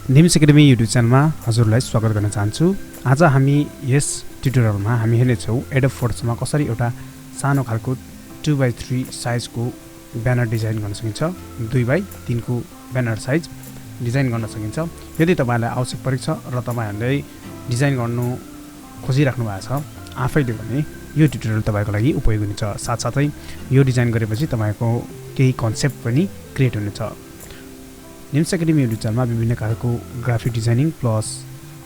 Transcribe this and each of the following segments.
NIMS academy YouTube च्यानलमा हजुरलाई स्वागत गर्न चाहन्छु। आज हामी यस ट्युटोरियलमा हामी हेर्नेछौँ एडोब फोटोसमा कसरी एउटा सानो खालको 2x3 साइजको ब्यानर डिजाइन गर्न सकिन्छ। 2x3 को ब्यानर साइज डिजाइन गर्न सकिन्छ। यदि तपाईहरुलाई आवश्यक परेछ र तपाईहरुले डिजाइन गर्नु खोजिराख्नु भएको छ आफैले भने यो ट्युटोरियल तपाईको लागि उपयोगी हुनेछ। साथसाथै यो डिजाइन गरेपछि तपाईको केही कन्सेप्ट पनि क्रिएट हुनेछ। निम्स एकाडेमी युट्युब च्यानलमा विभिन्न खालको ग्राफिक डिजाइनिङ प्लस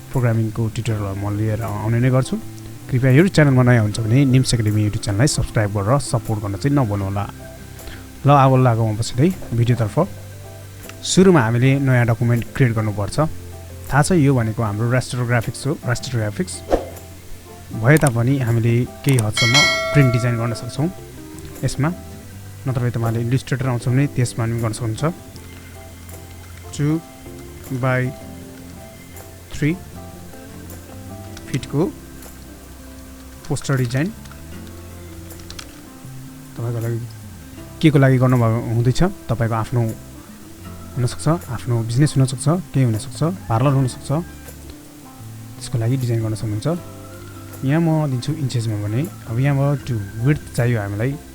प्रोग्रामिङको ट्युटोरियलहरु म लिएर आउने नै गर्छु। कृपया यो च्यानलमा नयाँ हुनुहुन्छ भने निम्स एकाडेमी युट्युब च्यानललाई सब्स्क्राइब गरेर सपोर्ट गर्न चाहिँ नभुल्नु होला। ल अब लागौँ पछि भिडियोतर्फ। सुरुमा हामीले नयाँ डकुमेन्ट क्रिएट गर्नुपर्छ। थाहा छ यो भनेको हाम्रो रास्टर ग्राफिक्स हो। रास्टर ग्राफिक्स भए तापनि हामीले केही हदसम्म प्रिन्ट डिजाइन गर्न सक्छौं यसमा। नत्र तपाईले इलिस्ट्रेटर आउँछ भने त्यसमा पनि गर्न सक्नुहुन्छ। 2x3 फिटको पोस्टर डिजाइन तपाईको लागि केको लागि गर्नु हुँदैछ। तपाईको आफ्नो हुन सक्छ, आफ्नो बिजनेस हुन सक्छ, केही हुन सक्छ, पार्लर हुन सक्छ, त्यसको लागि डिजाइन गर्न सक्नुहुन्छ। यहाँ म दिन्छु इन्चेसमा भने अब यहाँबाट टु विड्थ चाहियो हामीलाई।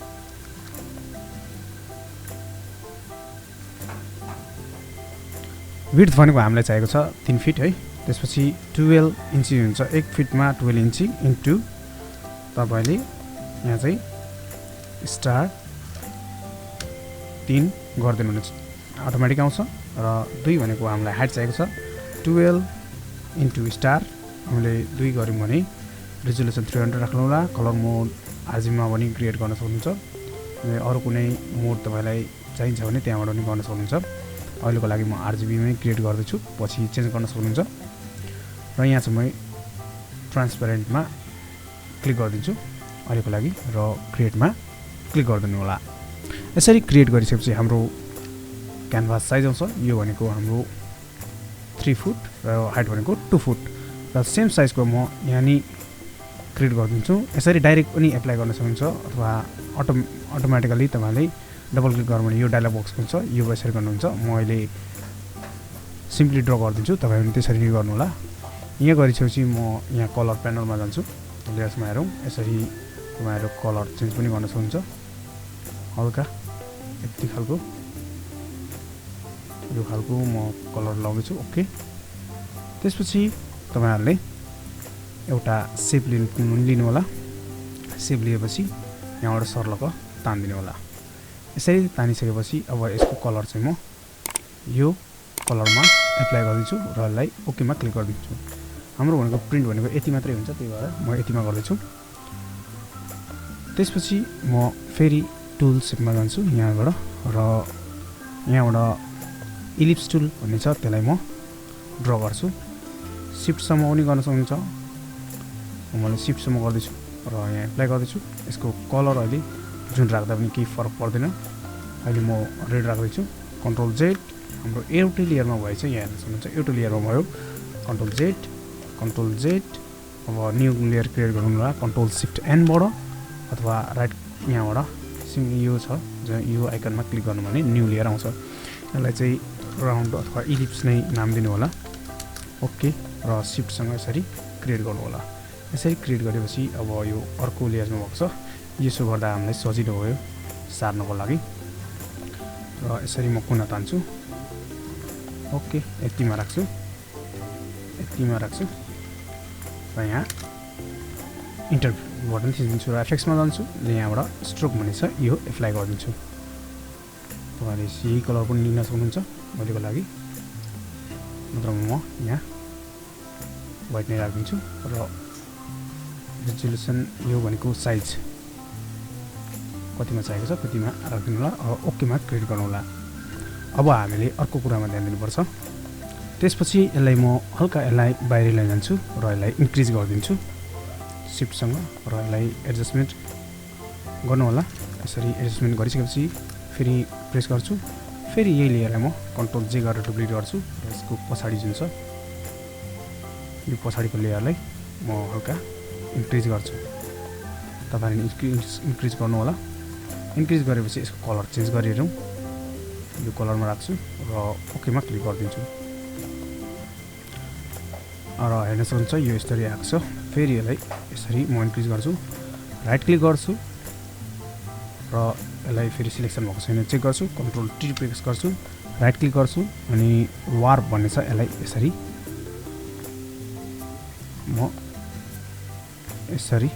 विड्थ भनेको हामीलाई चाहिएको छ 3 फिट है। त्यसपछि 12 इन्ची हुन्छ। 1 फिटमा 12 इन्ची इन्टु तपाईले यहाँ चाहिँ स्टार 3 गर्दिनु हुनेछ, अटोमेटिक आउँछ। र 2 भनेको हामीलाई हाइट चाहिएको छ 12 इन्टु स्टार हामीले 2 गर्यौं भने रिजोल्युसन 300 राख्नु होला। कलर मोड आरजीबीमा पनि क्रिएट गर्न सक्नुहुन्छ। अरु कुनै मोड तपाईलाई चाहिन्छ भने त्यहाँबाट पनि गर्न सक्नुहुन्छ। अहिलेको लागि म आरजीबी मै क्रिएट गर्दै छु, पछि चेन्ज गर्न सक्नुहुन्छ। र यहाँ चाहिँ म ट्रान्सपेरेन्टमा क्लिक गर्दिन्छु अहिलेको लागि र क्रिएटमा क्लिक गर्दिनु होला। यसरी क्रिएट गरिसकेपछि हाम्रो क्यानभास साइज आउँछ। यो भनेको हाम्रो 3 फुट र हाइट भनेको 2 फुट र सेम साइजको म यहाँ नि क्रिएट गर्दिन्छु। यसरी डाइरेक्ट पनि एप्लाई गर्न सक्नुहुन्छ अथवा अटोमेटिकली तपाईले डबल क्लिक गर्नु भने यो डायलग बक्स हुन्छ, यो यसरी गर्नुहुन्छ। म अहिले सिम्पली ड्र गरिदिन्छु, तपाई पनि त्यसरी नै गर्नु होला। यहाँ गरिसकेपछि म यहाँ कलर प्यानलमा जान्छु। लेयर्समा हेरौँ, यसरी तपाईहरु कलर चेन्ज पनि गर्न सक्नुहुन्छ। हल्का यति खालको यो खालको म कलर लगाउँदै छु। ओके, त्यसपछि तपाईहरुले एउटा शेप लिनु होला। शेप लिएपछि यहाँबाट सर्लक तान्दिनु होला। यसरी तानिसकेपछि अब यसको कलर चाहिँ म यो कलरमा एप्लाई गर्दिन्छु र यसलाई ओकेमा क्लिक गर्दिन्छु। हाम्रो भनेको प्रिन्ट भनेको यति मात्रै हुन्छ, त्यही भएर म यतिमा गर्दैछु। त्यसपछि म फेरि टुल सेपमा जान्छु यहाँबाट र यहाँबाट इलिप्स टुल भन्ने छ, त्यसलाई म ड्र गर्छु। शिफ्टसम्म पनि गर्न सक्नुहुन्छ। मैले शिफ्टसम्म गर्दैछु र यहाँ एप्लाई गर्दैछु। यसको कलर अहिले जुन राख्दा पनि केही फरक पर्दैन। अहिले म रेड राख्दैछु। कन्ट्रोल जेड हाम्रो एउटै लेयरमा भएछ, यहाँ हेर्न सक्नुहुन्छ एउटै लेयरमा भयो। कन्ट्रोल जेड अब न्यू लेयर क्रिएट गर्नु होला। कन्ट्रोल शिफ्ट एन बाट अथवा राइट यहाँबाट यो छ यो आइकनमा क्लिक गर्नु भने न्यू लेयर आउँछ। यसलाई चाहिँ राउन्ड अथवा इलिप्स नै नाम दिनु होला। ओके, र शिफ्टसँग यसरी क्रिएट गर्नु होला। यसरी क्रिएट गरेपछि अब यो अर्को लेयरमा भएको छ। यसो गर्दा हामीलाई सजिलो भयो सार्नको लागि। र यसरी म कुना तान्छु। ओके, यतिमा राख्छु र यहाँ इन्टर बटन थिचिदिन्छु र एफेक्ट्समा जान्छु। यहाँबाट स्ट्रोक भन्ने छ, यो एप्लाई गरिदिन्छु। तपाईले यही कलर पनि लिन सक्नुहुन्छ अहिलेको लागि, नत्र म यहाँ व्हाइट नै राखिदिन्छु। र रिजोल्युसन यो भनेको साइज कतिमा चाहिएको छ त्यतिमा राखिदिनु होला। ओकेमा क्रिएट गर्नु होला। अब हामीले अर्को कुरामा ध्यान दिनुपर्छ। त्यसपछि यसलाई म हल्का यसलाई बाहिर लैजान्छु र यसलाई इन्क्रिज गरिदिन्छु शिफ्टसँग र यसलाई एडजस्टमेन्ट गर्नु होला। यसरी एडजस्टमेन्ट गरिसकेपछि फेरि प्रेस गर्छु। फेरि यही लेयरलाई म कन्ट्रोल जे गरेर डुप्लिकेट गर्छु र यसको पछाडि जुन छ यो पछाडिको लेयरलाई म हल्का इन्क्रिज गर्छु। तपाईले इन्क्रिज गर्नु होला। इन्क्रिज गरेपछि यसको कलर चेन्ज गरिहेरौँ। यो कलरमा राख्छु र ओकेमा क्लिक गरिदिन्छु। र हेर्न सक्नुहुन्छ यो यसरी आएको छ। फेरि यसलाई यसरी म इन्क्रिज गर्छु, राइट क्लिक गर्छु र यसलाई फेरि सिलेक्सन भएको छैन चेक गर्छु, कन्ट्रोल टी प्रेस गर्छु, राइट क्लिक गर्छु अनि वार्प भन्ने छ यसलाई यसरी म यसरी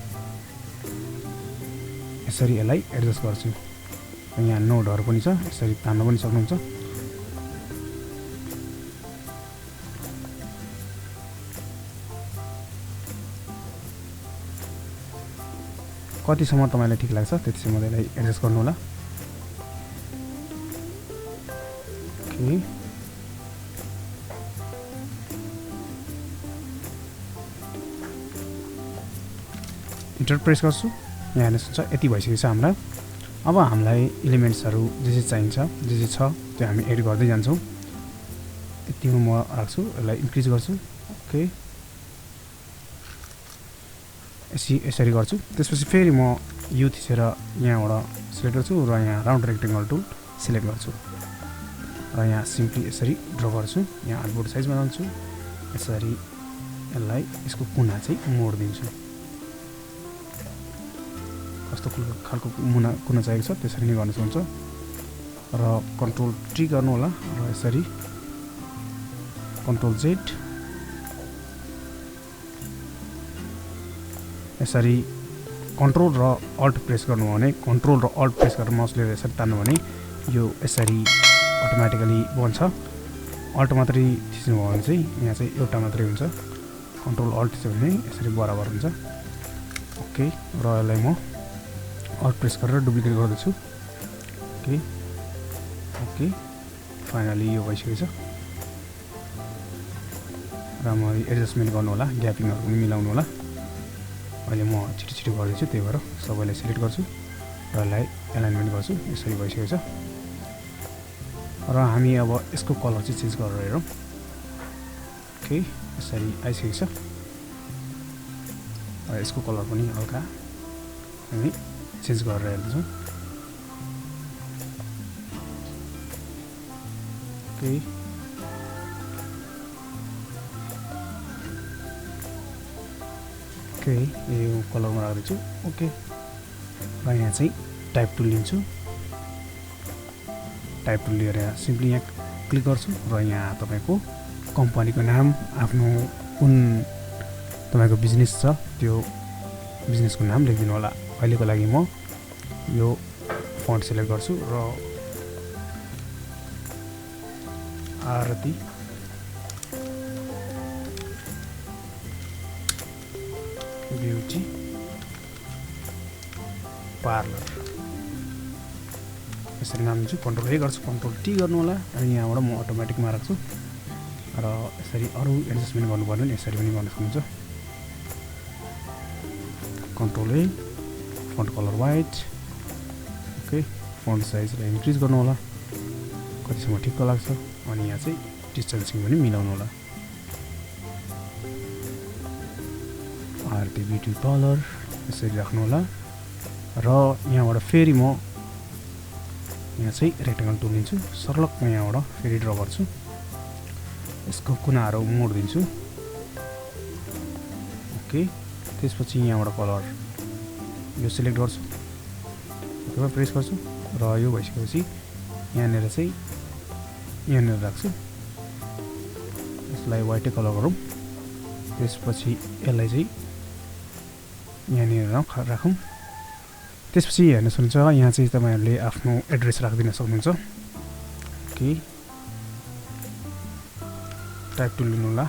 यसलाई एडजस्ट गर्छु। यहाँ नोडहरु पनि छ, यसरी तान्न पनि सक्नुहुन्छ। कतिसम्म तपाईलाई ठीक लाग्छ त्यतिसम्म यसलाई एडजस्ट गर्नु होला। ओके, इन्टर प्रेस गर्छु। यहाँ हेर्न सक्नुहुन्छ यति भइसकेको छ हाम्रो। अब हामीलाई एलिमेन्ट्सहरु जे चाहिन्छ जे छ त्यो हामी एड गर्दै जान्छौं। यतिमा म राख्छु, यसलाई इन्क्रिज गर्छु। ओके, यसरी गर्छु। त्यसपछि फेरि म यो थिचेर यहाँबाट सिलेक्ट गर्छु र यहाँ राउन्ड रेक्टेंगल टुल सिलेक्ट गर्छु र यहाँ सिम्पली यसरी ड्र गर्छु। यहाँ आर्टबोर्ड साइजमा जान्छु, यसरी यसलाई यसको कुना चाहिँ मोड्दिन्छु। कस्तो खालको कुना चाहिएको छ त्यसरी नै गर्न सक्नुहुन्छ र कन्ट्रोल टी गर्नु होला र यसरी कन्ट्रोल जेड यसरी कन्ट्रोल र अल्ट प्रेस गर्नु हो भने कन्ट्रोल र अल्ट प्रेस गरेर माउसले यसरी तान्नु भने यो यसरी अटोमेटिकली बन्छ। अल्ट मात्रै थिच्नु हो भने चाहिँ यहाँ चाहिँ एउटा मात्रै हुन्छ, कन्ट्रोल अल्ट थिच्यो भने यसरी बराबर हुन्छ। ओके, र यसलाई म अल्ट प्रेस गरेर डुप्लिकेट गर्दैछु। ओके ओके, फाइनली यो भइसकेको छ। राम्ररी एडजस्टमेन्ट गर्नु होला, ग्यापिङहरु पनि मिलाउनु होला। अहिले म छिटो गर्दैछु, त्यही भएर सबैलाई सिलेक्ट गर्छु र यसलाई एलाइनमेन्ट गर्छु। यसरी भइसकेको छ र हामी अब यसको कलर चाहिँ चेन्ज गरेर हेरौँ। ओके, यसरी आइसकेको छ र यसको कलर पनि हल्का हामी चेन्ज गरेर हेर्दैछौँ। ओके, ओके, यो कलरमा राख्दैछु। ओके, र यहाँ चाहिँ टाइप टुल लिन्छु। टाइप टुल लिएर यहाँ सिम्पली यहाँ क्लिक गर्छु र यहाँ तपाईको कम्पनीको नाम, आफ्नो कुन तपाईको बिजनेस छ त्यो बिजनेसको नाम लेखिदिनु होला। अहिलेको लागि म यो फन्ट सिलेक्ट गर्छु र आरती ब्युटी पार्लर यसरी नाम दिन्छु। कन्ट्रोल ए गर्छु, कन्ट्रोल टी गर्नु होला अनि यहाँबाट म अटोमेटिकमा राख्छु र यसरी अरु एडजस्टमेन्ट गर्नुपर्ने भने यसरी पनि गर्न सक्नुहुन्छ। Control A, font colour white. Okay, font साइजलाई इन्क्रिज गर्नु होला कतिसम्म ठिक्क लाग्छ अनि यहाँ चाहिँ डिस्टेन्सिङ पनि मिलाउनु होला। आरती ब्युटी पार्लर यसरी राख्नु होला र यहाँबाट फेरि म यहाँ चाहिँ रेक्टेंगल टुल लिन्छु, सर्लक म यहाँबाट फेरि ड्र गर्छु, यसको कुनाहरु मोड्दिन्छु। ओके, त्यसपछि यहाँबाट कलर यो सिलेक्ट गर्छु, ओकेमा प्रेस गर्छु र यो भइसकेपछि यहाँनिर चाहिँ यहाँनिर राख्छु। यसलाई व्हाइटै कलर गरौँ। त्यसपछि यसलाई चाहिँ यहाँनिर राखौँ। त्यसपछि हेर्न सक्नुहुन्छ यहाँ चाहिँ तपाईहरुले आफ्नो एड्रेस राख्दिन सक्नुहुन्छ। ओके, टाइप टुल लिनु होला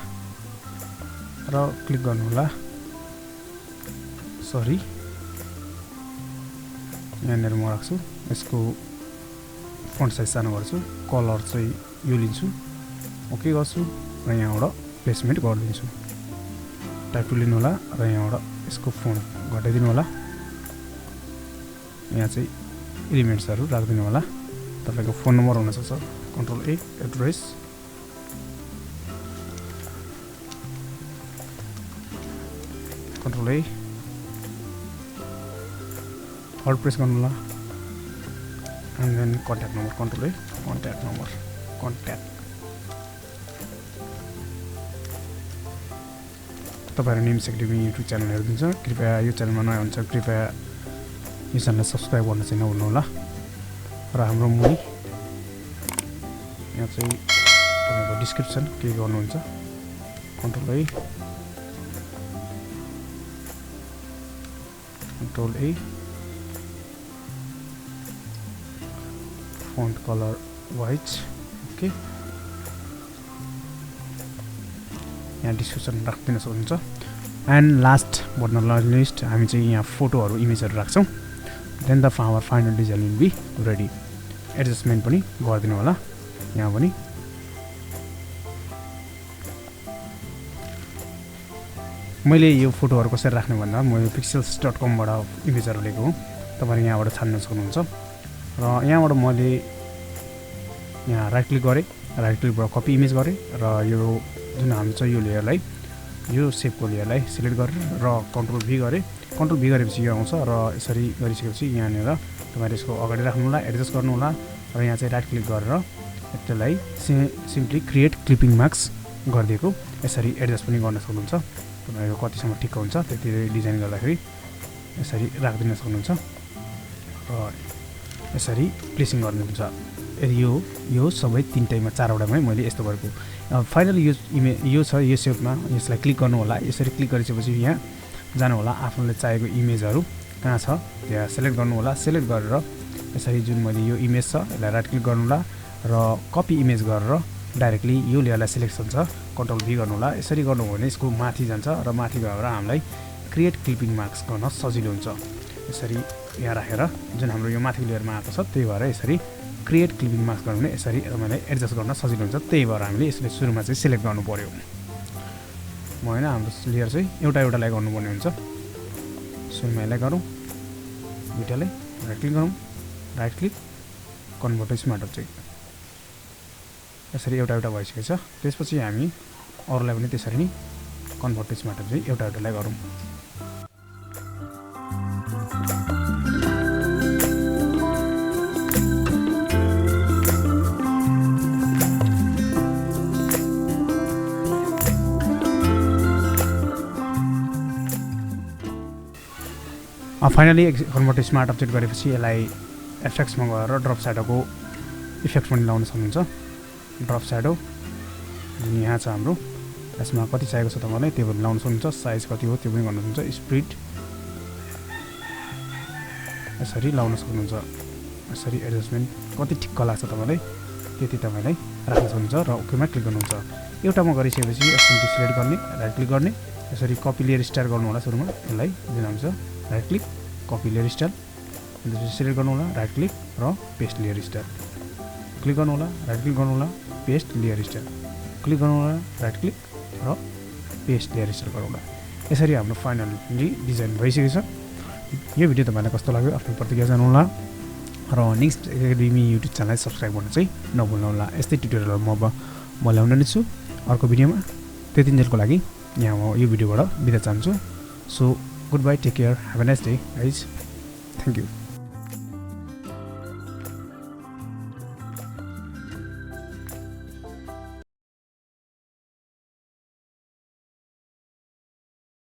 र क्लिक गर्नु होला। सरी, यहाँनिर म राख्छु, यसको फन्ट साइज सानो गर्छु, कलर चाहिँ यो लिन्छु। ओके गर्छु र यहाँबाट प्लेसमेन्ट गरिदिन्छु। टाइप टुल लिनु होला र यहाँबाट यसको फन्ट घटाइदिनु होला। यहाँ चाहिँ एलिमेन्ट्सहरु राख्दिनु होला। तपाईको फोन नम्बर हुन सक्छ, control A, address, control A, alt press गर्नु होला and then contact number, control A, contact number, contact तपाईहरु निम्स एकाडेमी युट्युब च्यानल हेर्नुहुन्छ कृपया यो च्यानलमा नयाँ हुनुहुन्छ कृपया यो च्यानललाई सब्स्क्राइब गर्न चाहिँ नभुल्नु होला र हाम्रो मुनि यहाँ चाहिँ तपाईको डिस्क्रिप्सन क्लिक गर्नुहुन्छ control A font color white okay यहाँ डिस्क्रिप्सन राख्दिन सक्नुहुन्छ and last but not least हामी चाहिँ यहाँ फोटोहरु इमेजहरु राख्छौं then the our final design will be ready adjustment पनि गरिदिनु होला यहाँ पनि मैले यो फोटोहरु कसरी राख्ने भन्दा म pixels.com बाट इमेजहरु लिएको हो तपाईहरु यहाँबाट छान्न सक्नुहुन्छ र यहाँबाट मैले यहाँ राइट क्लिक गरे राइट क्लिकबाट कपी इमेज गरे र यो जुन हामी चाहिँ यो लेयरलाई यो शेपको लेयरलाई सिलेक्ट गरेर र कन्ट्रोल भी गरे कन्ट्रोल भी गरेपछि यो आउँछ र यसरी गरिसकेपछि यहाँनेर तपाईहरु यसको अगाडि राख्नु होला एडजस्ट गर्नु होला र यहाँ चाहिँ राइट क्लिक गरेर यसलाई सिम्पली क्रिएट क्लिपिङ मार्क्स गर्दिएको यसरी एडजस्ट पनि गर्न सक्नुहुन्छ तपाईहरु कतिसम्म ठिक हुन्छ त्यति डिजाइन गर्दाखेरि यसरी राख्दिन सक्नुहुन्छ र यसरी प्लेसिङ गर्नुहुन्छ यदि यो सबै तीनटैमा चारवटामै मैले यस्तो गरेको फाइनली यो छ यो शेपमा यसलाई क्लिक गर्नु होला यसरी क्लिक गरिसकेपछि यहाँ जानु होला आफूले चाहेको इमेजहरु कहाँ छ त्यहाँ सिलेक्ट गर्नु होला सिलेक्ट गरेर यसरी जुन मैले यो इमेज छ यसलाई राइट क्लिक गर्नु होला र कपी इमेज गरेर डाइरेक्टली यो लेयरलाई सिलेक्सन छ कन्ट्रोल भी गर्नु होला यसरी गर्नु हो भने यसको माथि जान्छ र माथि गएर हामीलाई क्रिएट क्लिपिङ मार्क्स गर्न सजिलो हुन्छ यसरी यहाँ राखेर जुन हाम्रो यो माथि लेयरमा आएको छ त्यही भएर यसरी क्रिएट क्लिपिङ मार्क्स गर्नु भने यसरी तपाईलाई एडजस्ट गर्न सजिलो हुन्छ त्यही भएर हामीले यसले सुरुमा चाहिँ सिलेक्ट गर्नु पर्यो म हैन हाम्रो लेयर चाहिँ एउटालाई गर्नुपर्ने हुन्छ सुरुमा यसलाई गरौँ दुईटालाई राइट क्लिक गरौँ right click convert smart object यसरी एउटा भइसकेको छ त्यसपछि हामी अरूलाई पनि त्यसरी नै कन्भर्ट स्मार्ट अब्जेक्ट एउटालाई गरौँ फाइनली कन्भर्ट स्मार्ट अब्जेक्ट गरेपछि यसलाई एफेक्ट्समा गएर ड्रप स्याडोको इफेक्ट पनि लाउन सक्नुहुन्छ ड्रप स्याडो जुन यहाँ छ हाम्रो यसमा कति चाहिएको छ तपाईलाई त्यो पनि लाउन सक्नुहुन्छ साइज कति हो त्यो पनि गर्न सक्नुहुन्छ स्प्लिट यसरी लाउन सक्नुहुन्छ यसरी एडजस्टमेन्ट कति ठिक्क लाग्छ तपाईलाई त्यति तपाईलाई राख्न सक्नुहुन्छ र ओकेमा क्लिक गर्नुहुन्छ एउटामा गरिसकेपछि एसएमटी सिलेक्ट गर्ने राइट क्लिक गर्ने यसरी कपी लेयर स्टाइल गर्नु होला सुरुमा यसलाई जुन हुन्छ right click copy layer style त्यसपछि सिलेक्ट गर्नु होला राइट क्लिक र पेस्ट लेयर स्टाइल क्लिक गर्नु होला राइट क्लिक गर्नु होला पेस्ट लेयर स्टाइल क्लिक गर्नु होला राइट क्लिक र पेस्ट लेयर स्टाइल गरौँ होला यसरी हाम्रो फाइनली डिजाइन भइसकेको छ यो भिडियो तपाईलाई कस्तो लाग्यो आफ्नो प्रतिक्रिया जान्नु होला र नेक्स्ट एकाडेमी युट्युब च्यानललाई सब्स्क्राइब गर्न चाहिँ नभुल्नु होला यस्तै ट्युटोरियल म ल्याउने नै छु अर्को भिडियोमा त्यतिन्जेलको लागि यहाँ म यो भिडियोबाट बिदा चाहन्छु so goodbye take care have a nice day guys thank you